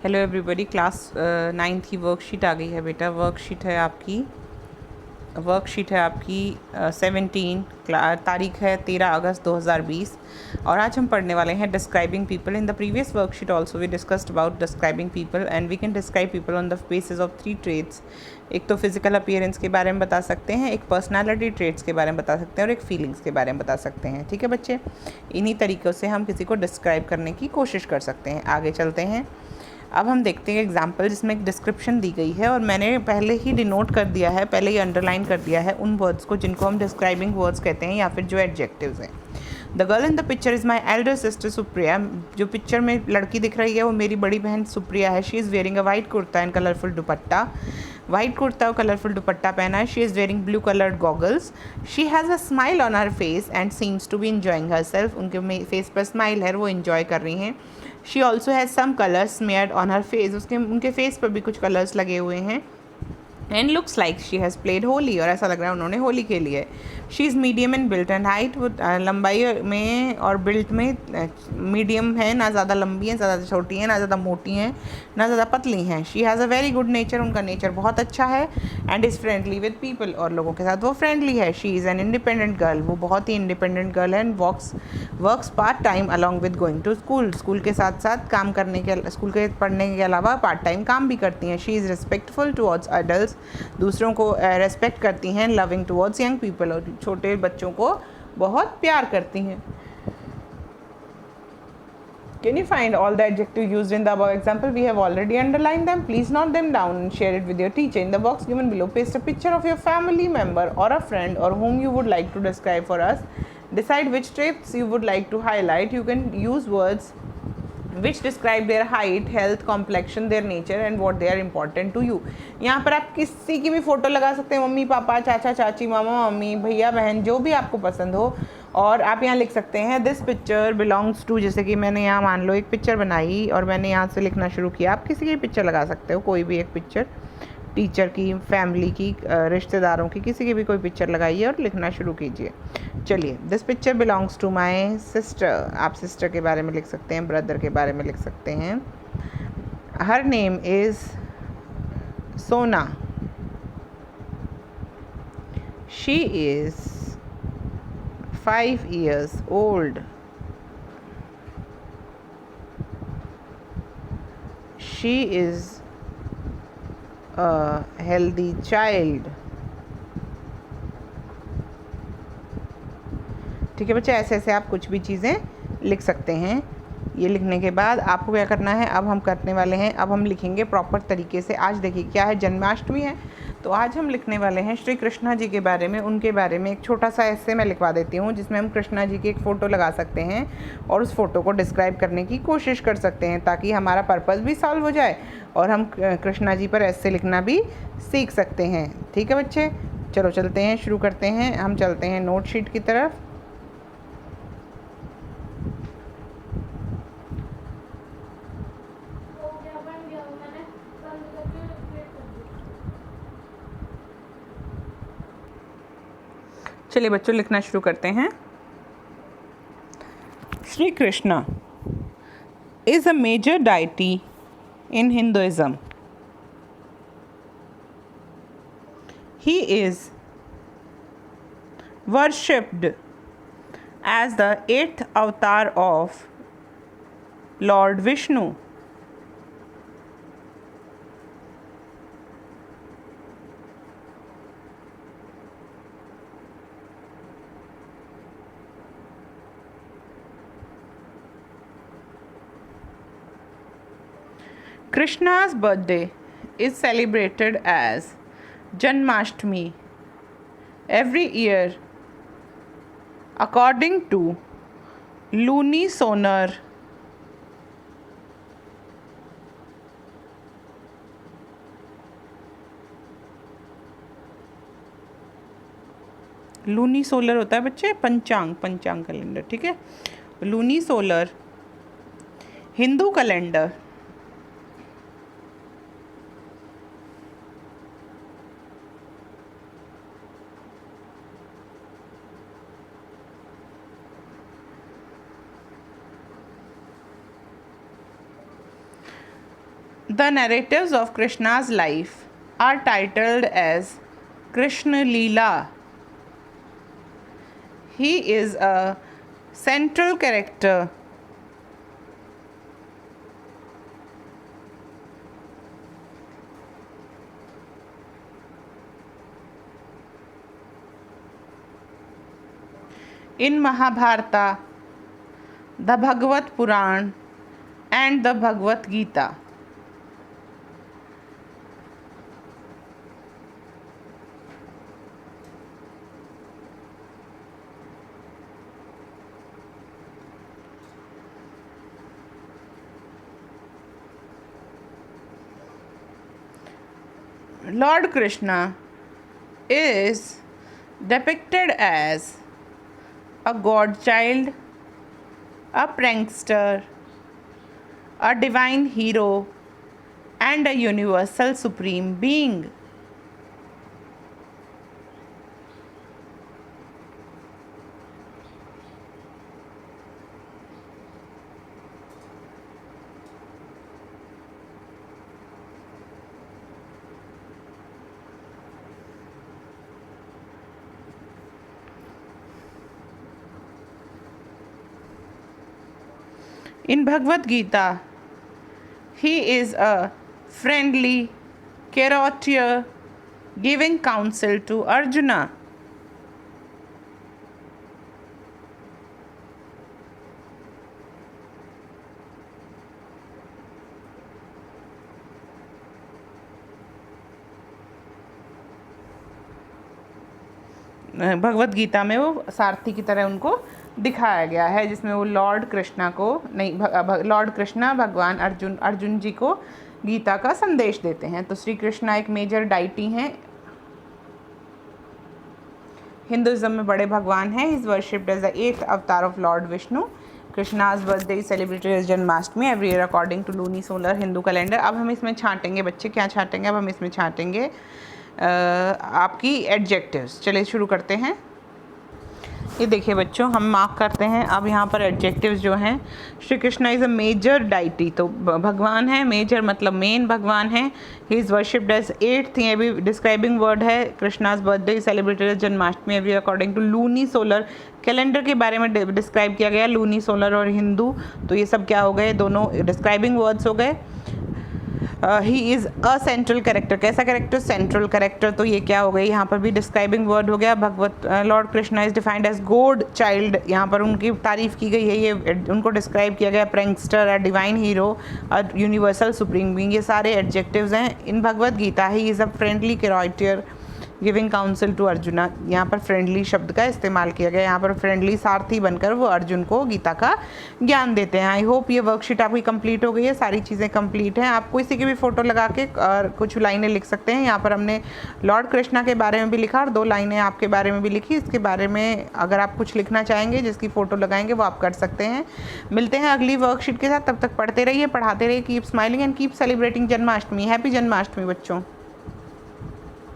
Hello everybody, class 9th की worksheet आ गई है बेटा। वर्कशीट है आपकी 17, तारीख है 13 अगस्त 2020 और आज हम पढ़ने वाले हैं describing people. In the previous worksheet also we discussed about describing people and we can describe people on the basis of 3 traits. एक तो फिजिकल अपीयरेंस के बारे में बता सकते हैं, एक पर्सनालिटी ट्रेट्स के बारे में बता सकते हैं और एक फीलिंग्स के बारे में बता सकते हैं। ठीक है बच्चे, इन्हीं तरीक़ों से हम किसी को डिस्क्राइब करने की कोशिश कर सकते हैं। आगे चलते हैं। अब हम देखते हैं एग्जाम्पल जिसमें एक डिस्क्रिप्शन दी गई है और मैंने पहले ही डिनोट कर दिया है, पहले ही अंडरलाइन कर दिया है उन वर्ड्स को जिनको हम डिस्क्राइबिंग वर्ड्स कहते हैं या फिर जो एडजेक्टिव्स हैं। The girl in the picture is my elder sister Supriya. जो पिक्चर में लड़की दिख रही है वो मेरी बड़ी बहन सुप्रिया है। She is wearing a white kurta and colourful dupatta. White kurta और कलरफुल दुपट्टा पहना है। She is wearing blue coloured goggles. She has a smile on her face and seems to be enjoying herself. उनके फेस पर स्माइल है, वो enjoy कर रही हैं। She also has some colours smeared on her face. उनके face पर भी कुछ कलर्स लगे हुए हैं। And looks like she has played Holi, और ऐसा लग रहा है उन्होंने होली खेली है। She is medium in built and height. वो लंबाई में और बिल्ट में मीडियम है, ना ज़्यादा लंबी हैं, ज़्यादा छोटी हैं, ना ज़्यादा मोटी हैं, ना ज़्यादा पतली हैं। She has a very good nature. उनका नेचर बहुत अच्छा है। And is friendly with people, और लोगों के साथ वो फ्रेंडली है। She is an independent girl. वो बहुत ही इंडिपेंडेंट गर्ल है। And works part time along with going to school. School के साथ साथ काम करने के, स्कूल के पढ़ने के अलावा पार्ट टाइम काम भी करती हैं। She is respectful towards adult. दूसरों को रेस्पेक्ट करती हैं। लविंग टुवर्ड्स यंग पीपल, और छोटे बच्चों को बहुत प्यार करती हैं। Can you find all the adjectives used in the above example? We have already underlined them. Please note them down and share it with your teacher. In the box given below, paste a picture of your family member or a friend or whom you would like to describe for us. Decide which traits you would like to highlight. You can use words which describe their height, health, complexion, their nature and what they are important to you. यहाँ पर आप किसी की भी photo लगा सकते हैं, mummy papa, चाचा चाची, मामा मम्मी, भैया बहन, जो भी आपको पसंद हो। और आप यहाँ लिख सकते हैं दिस पिक्चर बिलोंग्स टू। जैसे कि मैंने यहाँ मान लो एक पिक्चर बनाई और मैंने यहाँ से लिखना शुरू किया। आप किसी की पिक्चर लगा सकते हो, कोई भी एक पिक्चर, टीचर की, फैमिली की, रिश्तेदारों की, किसी की भी कोई पिक्चर लगाइए और लिखना शुरू कीजिए। चलिए, this picture belongs to my sister. आप सिस्टर के बारे में लिख सकते हैं, ब्रदर के बारे में लिख सकते हैं। हर नेम इज़ सोना। She is 5 years old. She is a healthy child. ठीक है बच्चे, ऐसे ऐसे आप कुछ भी चीज़ें लिख सकते हैं। ये लिखने के बाद आपको क्या करना है, अब हम करने वाले हैं, अब हम लिखेंगे प्रॉपर तरीके से। आज देखिए क्या है, जन्माष्टमी है, तो आज हम लिखने वाले हैं श्री कृष्णा जी के बारे में। उनके बारे में एक छोटा सा ऐसे मैं लिखवा देती हूँ जिसमें हम कृष्णा जी की एक फ़ोटो लगा सकते हैं और उस फ़ोटो को डिस्क्राइब करने की कोशिश कर सकते हैं, ताकि हमारा पर्पज़ भी सॉल्व हो जाए और हम कृष्णा जी पर ऐसे लिखना भी सीख सकते हैं। ठीक है बच्चे, चलो चलते हैं, शुरू करते हैं। हम चलते हैं नोट शीट की तरफ। चलिए बच्चों, लिखना शुरू करते हैं। Shri Krishna is a major deity in Hinduism. He is worshipped as the 8th avatar of Lord Vishnu. Krishna's birthday is celebrated as Janmashtami every year according to lunisolar luni solar होता है बच्चे, पंचांग कैलेंडर। ठीक है, luni solar Hindu calendar The narratives of Krishna's life are titled as Krishna Leela. He is a central character in Mahabharata, the Bhagavad Puran, and the Bhagavad Gita. Lord Krishna is depicted as a godchild, a prankster, a divine hero, and a universal supreme being. In Bhagavad Gita, he is a friendly charioteer giving counsel to Arjuna. Bhagavad Gita में वो सारथी की तरह उनको दिखाया गया है, जिसमें वो लॉर्ड कृष्णा को नहीं लॉर्ड कृष्णा भगवान अर्जुन जी को गीता का संदेश देते हैं। तो श्री कृष्णा एक मेजर डाइटी हैं, हिंदुइज्म में बड़े भगवान हैं। Is worshipped as the 8th avatar of lord Vishnu. Krishna's birthday is celebrated as Janmashtami every year according to luni solar Hindu calendar. अब हम इसमें छांटेंगे बच्चे, क्या छांटेंगे अब हम इसमें छांटेंगे आपकी एडजेक्टिव्स। चलिए शुरू करते हैं। ये देखिए बच्चों, हम मार्क करते हैं अब यहाँ पर एडजेक्टिव्स जो हैं। Shri Krishna is a major deity, तो भगवान है, मेजर मतलब मेन भगवान है। He is worshipped as 8th, ये भी डिस्क्राइबिंग वर्ड है। Krishna's birthday celebrated as Janmashtami every according to luni solar calendar के बारे में डिस्क्राइब किया गया, लूनी सोलर और हिंदू। तो ये सब क्या हो गए, दोनों डिस्क्राइबिंग वर्ड्स हो गए। ही इज़ अ सेंट्रल कैरेक्टर, कैसा कैरेक्टर, सेंट्रल कैरेक्टर। तो ये क्या हो गई, यहाँ पर भी डिस्क्राइबिंग वर्ड हो गया। Bhagwat Lord Krishna is defined as god child, यहाँ पर उनकी तारीफ की गई है, ये उनको डिस्क्राइब किया गया। Prankster, a divine hero, a universal supreme being, ये सारे एडजेक्टिव्स हैं। In Bhagavad Gita he is a friendly character giving counsel to Arjuna, यहाँ पर फ्रेंडली शब्द का इस्तेमाल किया गया। यहाँ पर फ्रेंडली सारथी बनकर वो अर्जुन को गीता का ज्ञान देते हैं। आई होप ये वर्कशीट आपकी कंप्लीट हो गई है, सारी चीज़ें कंप्लीट हैं। आप किसी की भी फ़ोटो लगा के और कुछ लाइनें लिख सकते हैं। यहाँ पर हमने लॉर्ड कृष्णा के बारे में भी लिखा और 2 लाइनें आपके बारे में भी लिखी। इसके बारे में अगर आप कुछ लिखना चाहेंगे, जिसकी फ़ोटो लगाएंगे, वो आप कर सकते हैं। मिलते हैं अगली वर्कशीट के साथ, तब तक पढ़ते रहिए, पढ़ाते रहिए। Keep smiling and keep celebrating Janmashtami. Happy Janmashtami बच्चों।